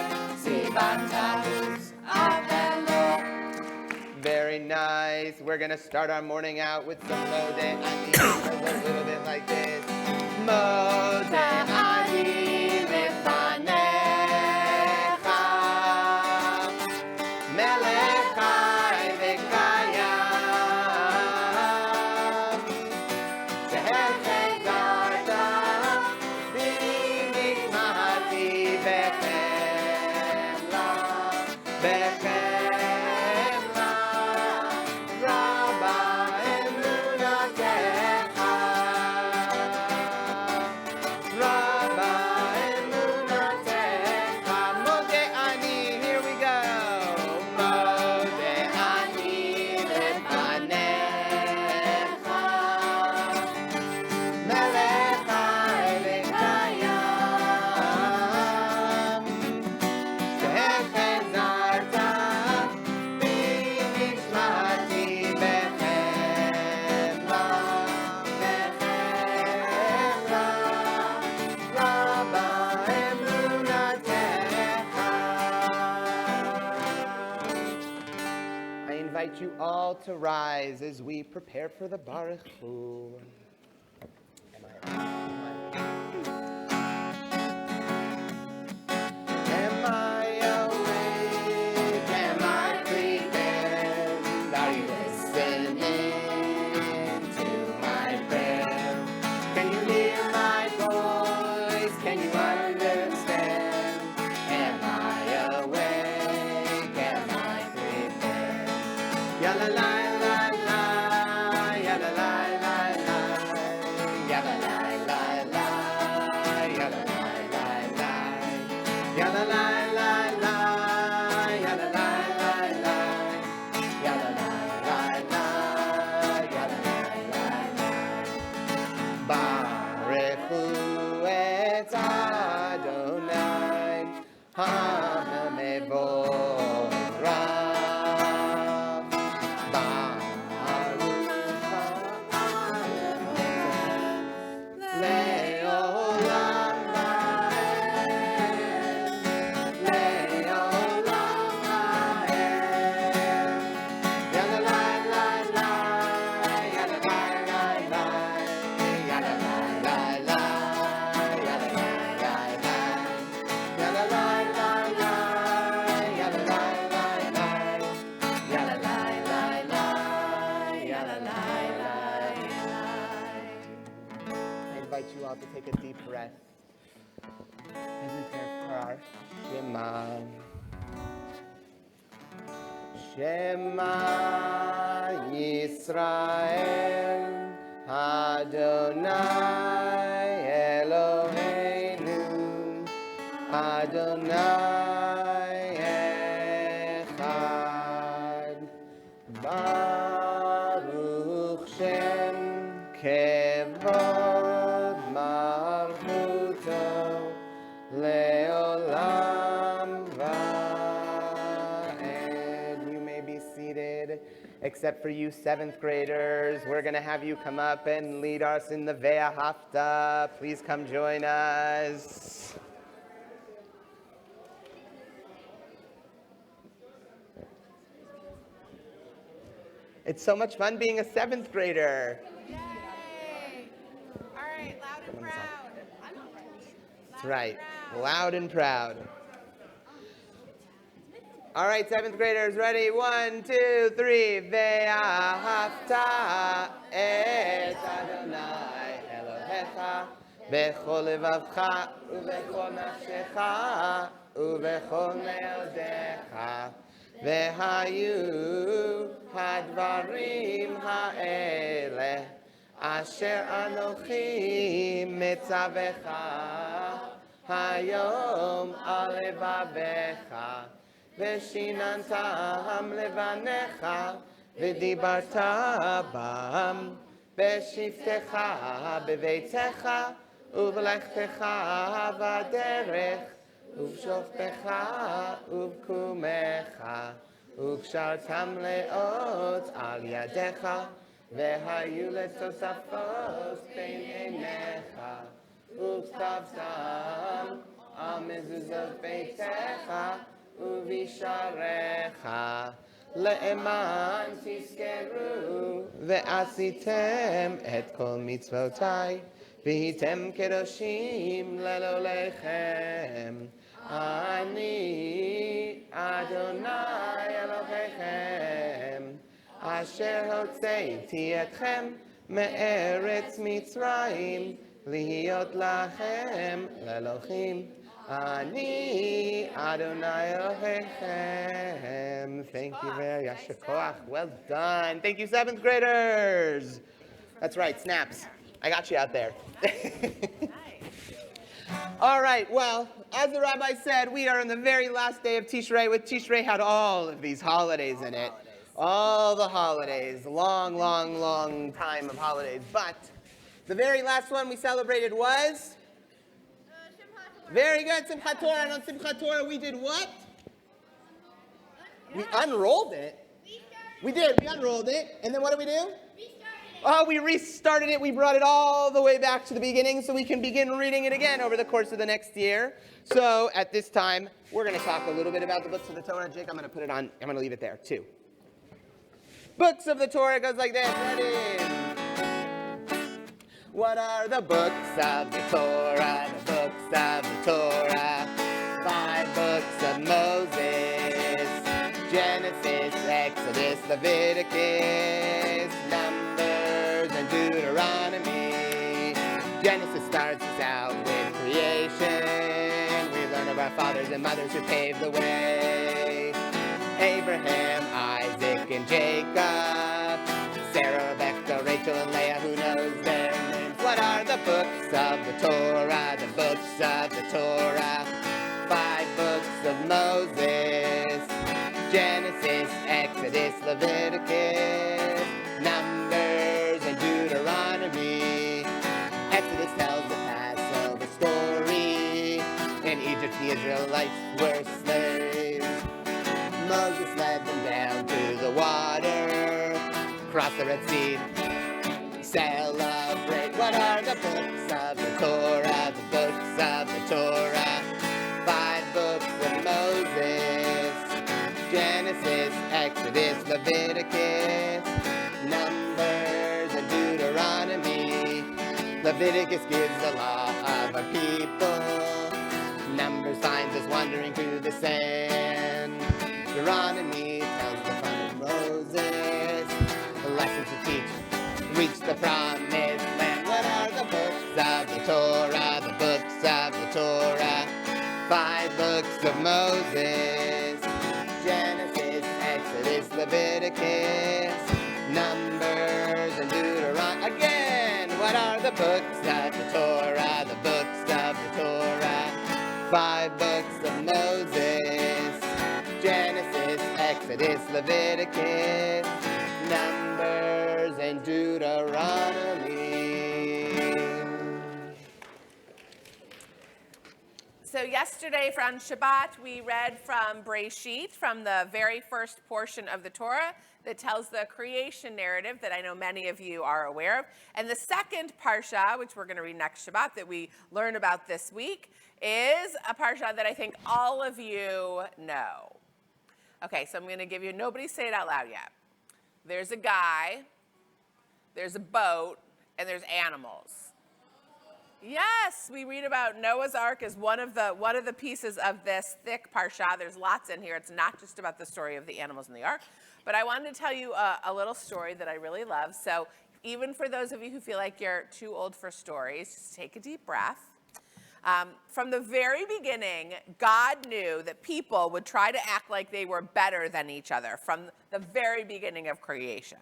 Sivan Tammuz Av Elul. Very nice. We're gonna start our morning out with some Modeh Ani. It goes a little bit like this. Modeh Ani lefanecha, melech chai v'kayam. Tehechezarta b'nishmati b'chemla, b'chemla. Rabba emunatecha, Rabba emunatecha. Modeh Ani, here we go. Modeh Ani lefanecha, melech chai v'kayam. Tehechezarta b'nishmati b'chemla, b'chemla. Rabba emunatecha. I invite you all to rise as we prepare for the Baruch Hu. Am I awake? Am I prepared? Are you listening to my prayer? Can you hear my voice? Can you understand? Am I awake? Am I prepared? Ya la la la la, ya la la la la, ya la la la la, ya la la la la. Ya la la la la, ya la la la la, ya la la la la, ya la la la la. Baruch Hu et Adonai Ha'mevorach. all to take a deep breath as we prepare for our Shema. Shema Yisrael Adonai Eloheinu Adonai Echad Baruch Shem Kevod Malchuto Leolam Va'ed. You may be seated, except for you 7th graders. We're going to have you come up and lead us in the Ve'ahavta. Please come join us. It's so much fun being a 7th grader. Yay! All right, loud and proud. That's right, loud and proud. All right, 7th graders, ready? 1, 2, 3. Ve'ahavta et Adonai Elohecha bechol levavcha ubechol nafshecha ubechol meodecha vehayu hadvarim ha'eleh asher anochi mitzavecha hayom al levavecha ושיננתם לבניך ודיברת בם בשבתך בביתך ובלכתך בדרך ובשוכבך ובקומך וקשרתם לאות על ידיך והיו לתוספות בין עיניך וכתבתם על מזוזות ביתך ובשעריך למען תזכרו ועשיתם את כל מצוותיי והייתם קדושים לאלוהיכם אני אדוני אלוהיכם אשר הוצאתי אתכם מארץ מצרים להיות לכם לאלוהים Ani Adonai Elohechem. Thank you very much. Well done. Thank you, 7th graders. That's right, snaps. I got you out there. All right, well, as the rabbi said, we are on the very last day of Tishrei, with Tishrei had all of these holidays in it. All the holidays. Long, long, long time of holidays. But the very last one we celebrated was? Very good, Simchat Torah. And on Simchat Torah, we did what? We unrolled it. We did. We unrolled it. And then what did we do? Oh, we restarted it. We brought it all the way back to the beginning so we can begin reading it again over the course of the next year. So at this time, we're going to talk a little bit about the books of the Torah. Jake, I'm going to put it on. I'm going to leave it there, too. Books of the Torah goes like this. Ready? What are the books of the Torah? The books of the Torah. 5 books of Moses. Genesis, Exodus, Leviticus, Numbers, and Deuteronomy. Genesis starts us out with creation. We learn of our fathers and mothers who paved the way. Abraham, Isaac, and Jacob. Sarah, Rebecca, Rachel, and Leah, who knows their names? What are the books of the Torah? The books of the Torah. 5 books of Moses. Genesis, Exodus, Leviticus, Numbers, and Deuteronomy. Exodus tells the Passover story. In Egypt, the Israelites were slaves. Moses led them down to the water. Cross the Red Sea. Celebrate. What are the books of the Torah? The books of the Torah. 5 books of Moses. Genesis, Exodus, Leviticus, Numbers, and Deuteronomy. Leviticus gives the law of our people. Numbers finds us wandering through the sand. Deuteronomy tells the fun of Moses. The lessons to teach reach the promised land. What are the books of the Torah? Moses. Genesis, Exodus, Leviticus, Numbers, and Deuteronomy. Again, what are the books of the Torah? The books of the Torah. 5 books of Moses. Genesis, Exodus, Leviticus, Numbers, and Deuteronomy. So yesterday on Shabbat, we read from Breshit, from the very first portion of the Torah that tells the creation narrative that I know many of you are aware of. And the second parsha, which we're going to read next Shabbat, that we learn about this week, is a parsha that I think all of you know. Okay, so I'm going to give you, nobody say it out loud yet. There's a guy, there's a boat, and there's animals. Yes, we read about Noah's Ark as one of the pieces of this thick parsha. There's lots in here. It's not just about the story of the animals in the ark. But I wanted to tell you a little story that I really love. So even for those of you who feel like you're too old for stories, just take a deep breath. From the very beginning, God knew that people would try to act like they were better than each other from the very beginning of creation.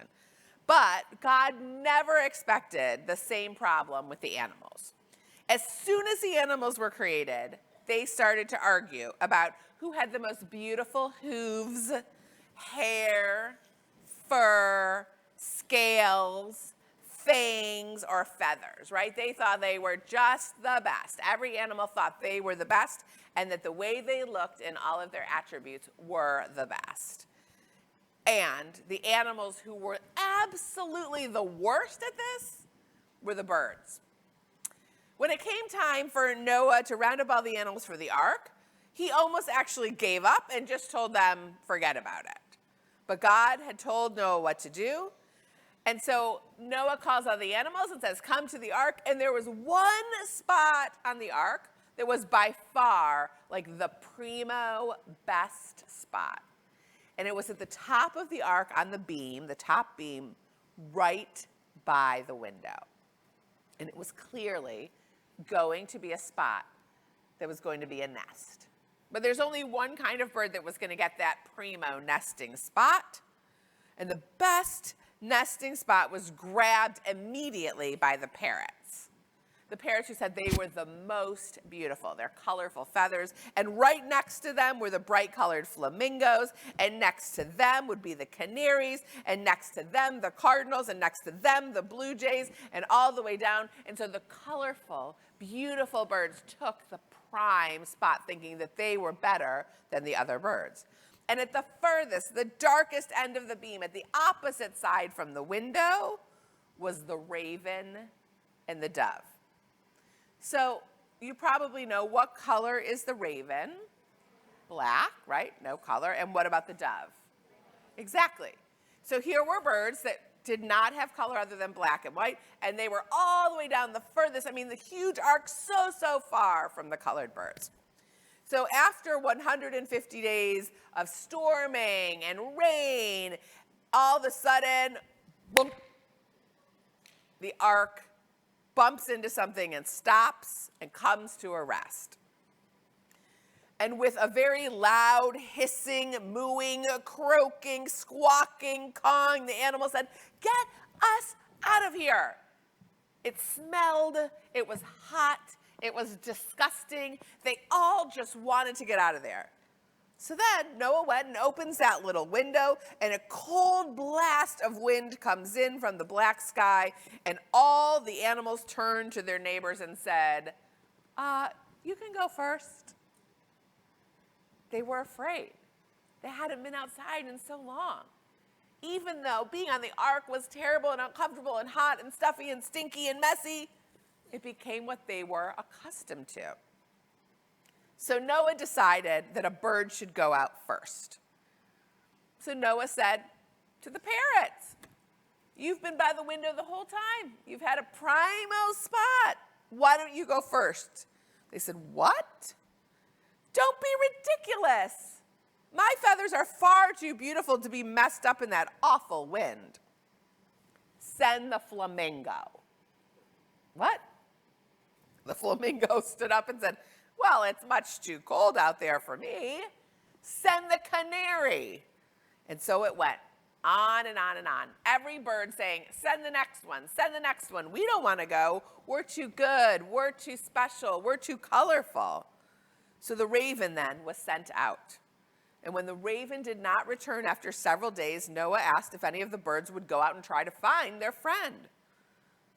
But God never expected the same problem with the animals. As soon as the animals were created, they started to argue about who had the most beautiful hooves, hair, fur, scales, fangs, or feathers, right? They thought they were just the best. Every animal thought they were the best and that the way they looked and all of their attributes were the best. And the animals who were absolutely the worst at this were the birds. When it came time for Noah to round up all the animals for the ark, he almost actually gave up and just told them, forget about it. But God had told Noah what to do. And so Noah calls all the animals and says, come to the ark. And there was one spot on the ark that was by far like the primo best spot. And it was at the top of the ark on the beam, the top beam, right by the window. And it was clearly going to be a spot that was going to be a nest. But there's only one kind of bird that was going to get that primo nesting spot. And the best nesting spot was grabbed immediately by the parrots. The parrots who said they were the most beautiful, their colorful feathers. And right next to them were the bright colored flamingos. And next to them would be the canaries. And next to them, the cardinals. And next to them, the blue jays. And all the way down. And so the colorful, beautiful birds took the prime spot, thinking that they were better than the other birds. And at the furthest, the darkest end of the beam, at the opposite side from the window, was the raven and the dove. So you probably know, what color is the raven? Black, right? No color. And what about the dove? Exactly. So here were birds that did not have color other than black and white, and they were all the way down the furthest, the huge arc, so far from the colored birds. So after 150 days of storming and rain, all of a sudden, boom, the ark bumps into something and stops and comes to a rest. And with a very loud hissing, mooing, croaking, squawking, cawing, the animal said, "Get us out of here." It smelled, it was hot, it was disgusting. They all just wanted to get out of there. So then Noah went and opens that little window, and a cold blast of wind comes in from the black sky, and all the animals turned to their neighbors and said, you can go first. They were afraid. They hadn't been outside in so long. Even though being on the ark was terrible and uncomfortable and hot and stuffy and stinky and messy, it became what they were accustomed to. So Noah decided that a bird should go out first. So Noah said to the parrots, "You've been by the window the whole time. You've had a primo spot. Why don't you go first?" They said, "What? Don't be ridiculous. My feathers are far too beautiful to be messed up in that awful wind. Send the flamingo." What? The flamingo stood up and said, "Well, it's much too cold out there for me. Send the canary. And so it went on and on and on. Every bird saying, send the next one, send the next one. We don't want to go. We're too good. We're too special. We're too colorful. So the raven then was sent out. And when the raven did not return after several days, Noah asked if any of the birds would go out and try to find their friend.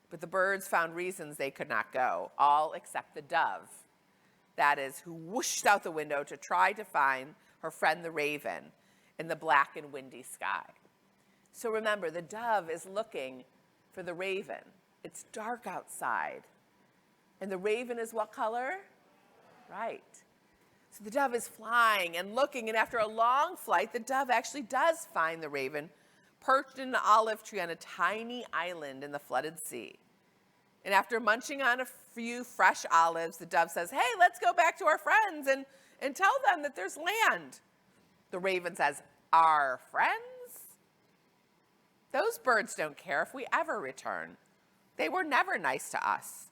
But the birds found reasons they could not go, all except the dove. That is, who whooshed out the window to try to find her friend the raven in the black and windy sky. So remember, the dove is looking for the raven. It's dark outside. And the raven is what color? Right. So the dove is flying and looking, and after a long flight, the dove actually does find the raven perched in an olive tree on a tiny island in the flooded sea. And after munching on a few fresh olives, the dove says, hey, let's go back to our friends and tell them that there's land. The raven says, our friends? Those birds don't care if we ever return. They were never nice to us.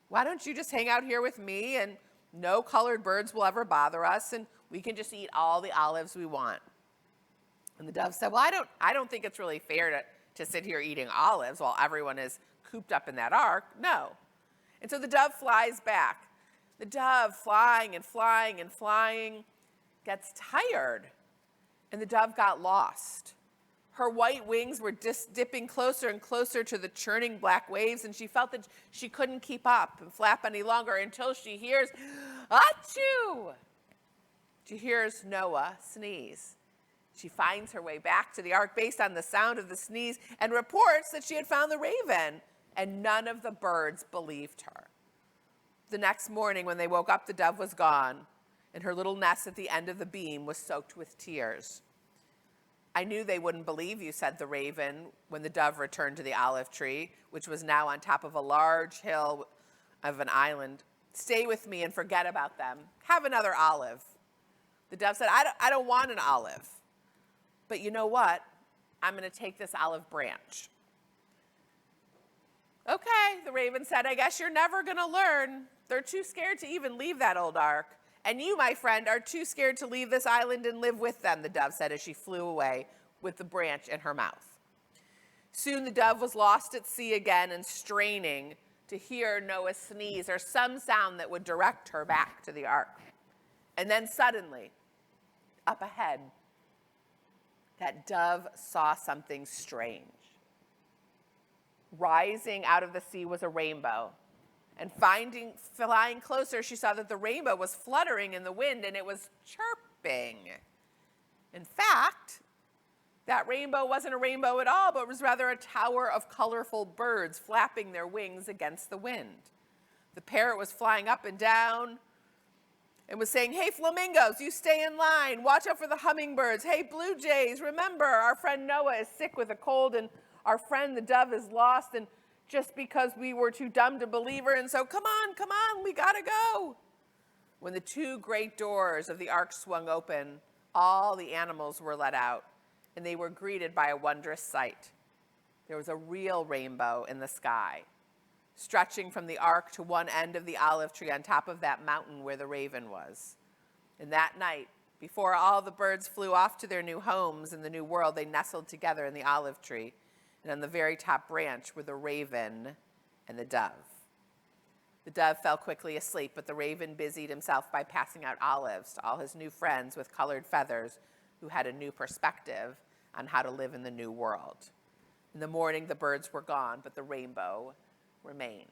Why don't you just hang out here with me, and no colored birds will ever bother us, and we can just eat all the olives we want. And the dove said, well, I don't think it's really fair to sit here eating olives while everyone is cooped up in that ark. No. And so the dove flies back. The dove, flying and flying and flying, gets tired. And the dove got lost. Her white wings were dipping closer and closer to the churning black waves, and she felt that she couldn't keep up and flap any longer until she hears, achoo! She hears Noah sneeze. She finds her way back to the ark based on the sound of the sneeze and reports that she had found the raven, and none of the birds believed her. The next morning when they woke up, the dove was gone, and her little nest at the end of the beam was soaked with tears. I knew they wouldn't believe you, said the raven, when the dove returned to the olive tree, which was now on top of a large hill of an island. Stay with me and forget about them. Have another olive. The dove said, I don't want an olive. But you know what? I'm going to take this olive branch. Okay, the raven said, I guess you're never going to learn. They're too scared to even leave that old ark. And you, my friend, are too scared to leave this island and live with them, the dove said as she flew away with the branch in her mouth. Soon the dove was lost at sea again and straining to hear Noah sneeze or some sound that would direct her back to the ark. And then suddenly, up ahead, that dove saw something strange. Rising out of the sea was a rainbow. And flying closer, she saw that the rainbow was fluttering in the wind and it was chirping. In fact, that rainbow wasn't a rainbow at all, but was rather a tower of colorful birds flapping their wings against the wind. The parrot was flying up and down and was saying, hey, flamingos, you stay in line. Watch out for the hummingbirds. Hey, blue jays, remember, our friend Noah is sick with a cold, and our friend the dove is lost, and just because we were too dumb to believe her, and so come on, we gotta go. When the two great doors of the ark swung open, all the animals were let out, and they were greeted by a wondrous sight. There was a real rainbow in the sky, stretching from the ark to one end of the olive tree on top of that mountain where the raven was. And that night, before all the birds flew off to their new homes in the new world, they nestled together in the olive tree. And on the very top branch were the raven and the dove. The dove fell quickly asleep, but the raven busied himself by passing out olives to all his new friends with colored feathers who had a new perspective on how to live in the new world. In the morning, the birds were gone, but the rainbow remained.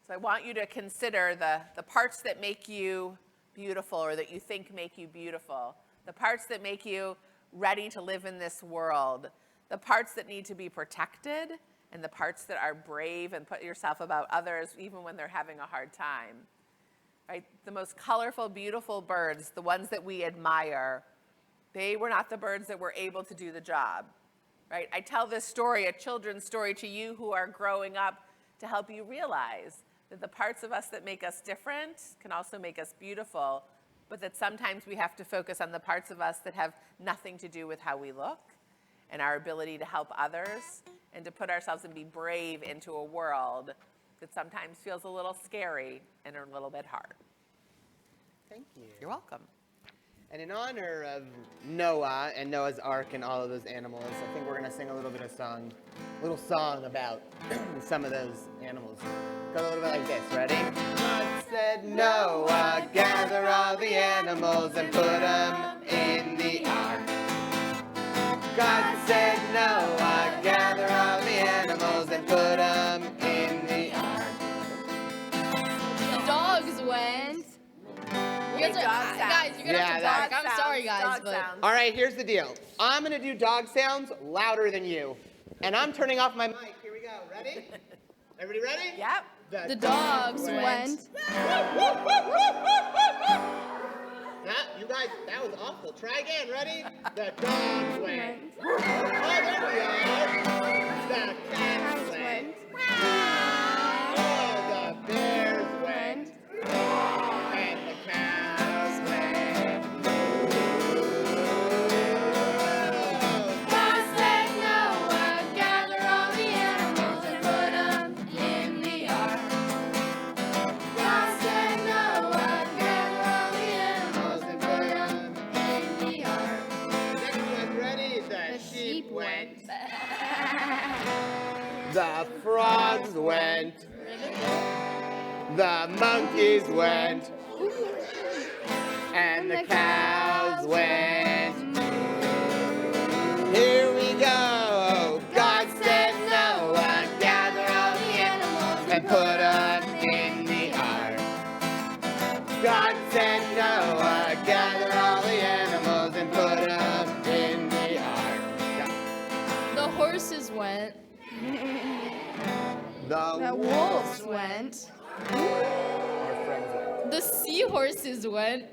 So I want you to consider the parts that make you beautiful, or that you think make you beautiful, the parts that make you ready to live in this world, the parts that need to be protected, and the parts that are brave and put yourself above others even when they're having a hard time. Right? The most colorful, beautiful birds, the ones that we admire, they were not the birds that were able to do the job. Right? I tell this story, a children's story, to you who are growing up to help you realize that the parts of us that make us different can also make us beautiful, but that sometimes we have to focus on the parts of us that have nothing to do with how we look and our ability to help others and to put ourselves and be brave into a world that sometimes feels a little scary and a little bit hard. Thank you. You're welcome. And in honor of Noah and Noah's Ark and all of those animals, I think we're gonna sing a little song about some of those animals. Go a little bit like this, ready? God said, Noah, gather all the animals and put them in the ark. God said, Noah, gather all the animals and put them in the ark. The dogs went. You guys, guys, you're gonna have to talk. I'm sorry, guys, but. All right, here's the deal. I'm gonna do dog sounds louder than you. And I'm turning off my mic. Here we go. Ready? Everybody ready? Yep. The dogs went. You guys, that was awful. Try again. Ready? The dogs went. Oh, there we are. The cats went. Oh, the bears went. And the cows went. God said, Noah, gather all the animals and put them in the ark. God said, Noah, gather all the animals and put them in the ark. Is everyone ready? The sheep went. back. The frogs went. The monkeys went. And the cows went. Here we go. God said, Noah, gather all the animals and put them in the ark. God said, Noah, gather all the animals and put them in the ark. The horses went. The wolves went. Our friends went. The seahorses went.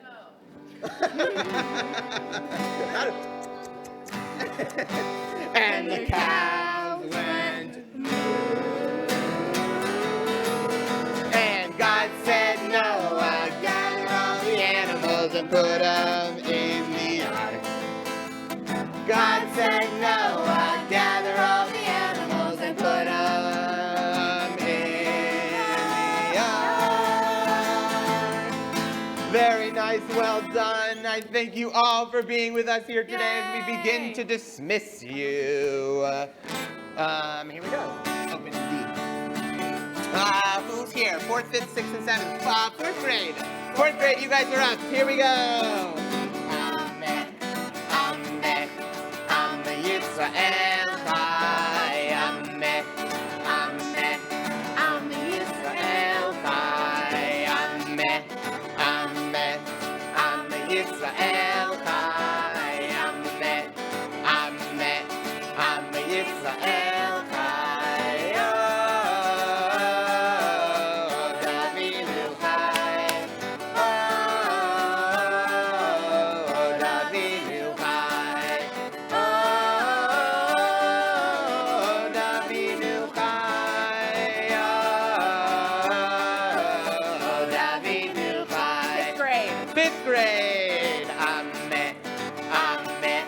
And the cows went. And God said, Noah, gather all the animals and put them in the ark. God said, Noah, gather all the animals and put them in the ark. Very nice, well done. I thank you all for being with us here today as we begin to dismiss you. Here we go. Open D. Who's here? 4th, 5th, 6th, and 7th. 4th grade. 4th grade, you guys are up. Here we go. Amen. Amen. Amen. Yisrael Chai. Amen. Amen. Amen. Yisrael Chai. Amen. Amen. Amen. Yisrael Chai. Amen. Amen. Amen. Yisrael Chai. Oh, Davinu Chai. Oh, Davinu Chai. Oh, Davinu Chai. Oh, Davinu Chai. 5th grade. 5th grade. Amen. Amen.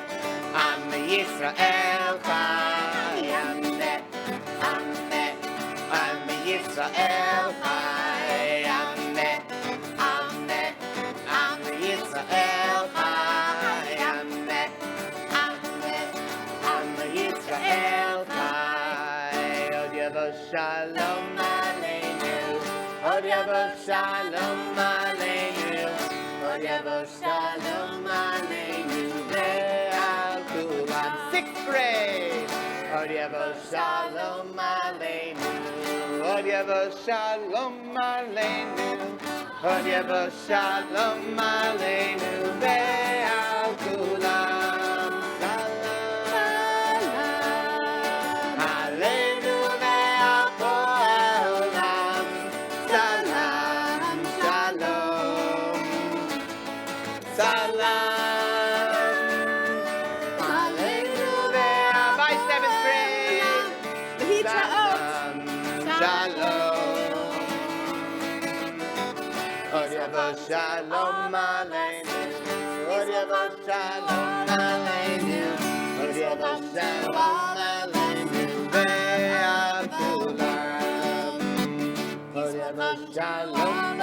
Amen. Yisrael Chai. Amen. Amen. Amen. Yisrael Chai. Amen. Amen. Amen. Yisrael Chai. Amen. Amen. Amen. Yisrael Chai. Od Yavo Shalom Aleinu. Od Yavo Shalom Aleinu. Od Yavo Shalom Aleinu ve'al kulam. 6th grade. Od Yavo Shalom Aleinu. Od Yavo Shalom Aleinu. Od Yavo Shalom Aleinu ve'al kulam. Salam. Aleinu ve'al kol olam. Salam. Shalom. Salam. Aleinu ve'al. By 7th grade. Salam. Shalom. Od Yavo Shalom Aleinu. Od Yavo Shalom Aleinu. Od Yavo Shalom Aleinu ve'al kulam. Od Yavo Shalom